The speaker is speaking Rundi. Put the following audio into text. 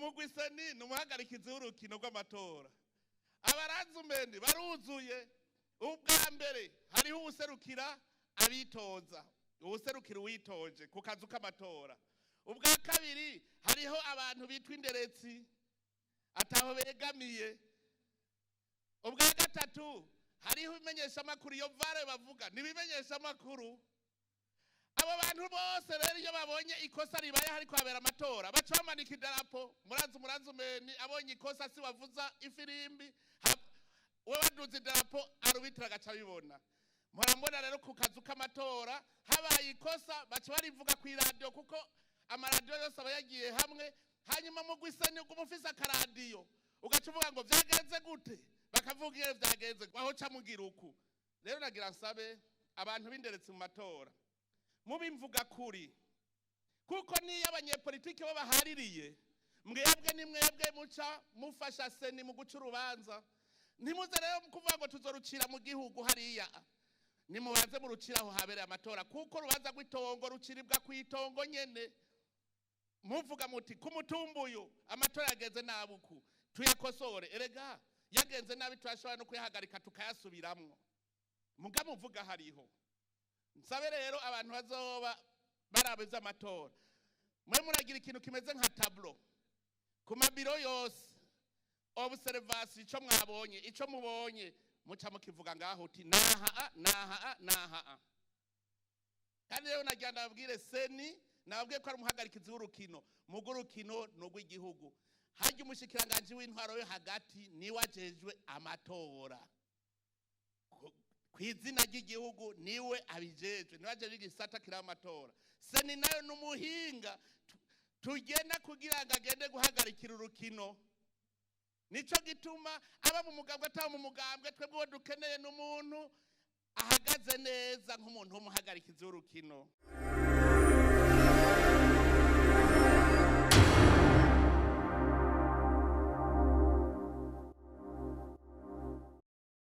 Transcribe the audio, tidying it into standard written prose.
umugwi seni numuhagarikizi w'urukino rw'amatora. Abarazumeni baruzuye. Ubwa mbere hariho uwuserukira abitoza, uwuserukira uwitoje ku kazu k'amatora. Ubwa kabiri hariho abantu bitwa inderetsi ataho begamiye. Ubwa gatatu hariho imenyesha makuru iyo vare bavuga nibimenyesha makuru. Abo bantu bose rero iyo babonye ikosa ribaye hariko habera amatora baca bamanika idarapo. Murazumeni abonye ikosa si wavuza ifirimbi we baduza idarapo arubitira agaca bibona. Murambona rero ku kazu k'amatora habaye ikosa baca barivuga ku radio kuko amaradiyo yose aba yagiye hamwe. Hanyuma mu gwisani ugumufisa akaradiyo ugaca uvuga ngo vyagenze gute bakavuga iyo vyagenze aho ca mugira uku. Rero nagira nsabe abantu b'inderetsi mu matora mubimvuga kuri kuko niyo abanyepolitike bo bahaririye mwebwe ni mwebwe muca mufasha seni mu guca urubanza. Ntimuze rero kuvuga ngo tuzorucira mu gihugu hariya, nimubanze murucira aho habereye amatora kuko rubanza rw'itongo ruciribwa kw'itongo nyene. Muvuga muti kumutumbuyo amatora yagenze nabuku tuyakosore, erega yagenze nabi turashobora no kuyahagarika tukayasubiramwo. Muga muvuga hariho. Nsabe rero abantu bazoba barabeza amatora mwe muragira ikintu kimeze nka tablo ku mabiro yose observation ico mwabonye ico mubonye muca mukivuga ngaho uti naha. Kandi rero nagira ndabwire seni nababwiye ko ari umuhagarikizi w'urukino mugo urukino n'ugw'igihugu. Harya umushikiranganje w'intwaro yo hagati ni wajejwe amatora kw'izina ry'igihugu niwe abijejwe niwaje bigisata kira amatora. Seni nayo numuhinga tugenda kugira ngo agende guhagarikira urukino. Nico gituma aba mu mugambwe ataho mu mugambwe twebwe dukeneye n'umuntu ahagaze neza nk'umuntu w'umuhagarikizi w'urukino.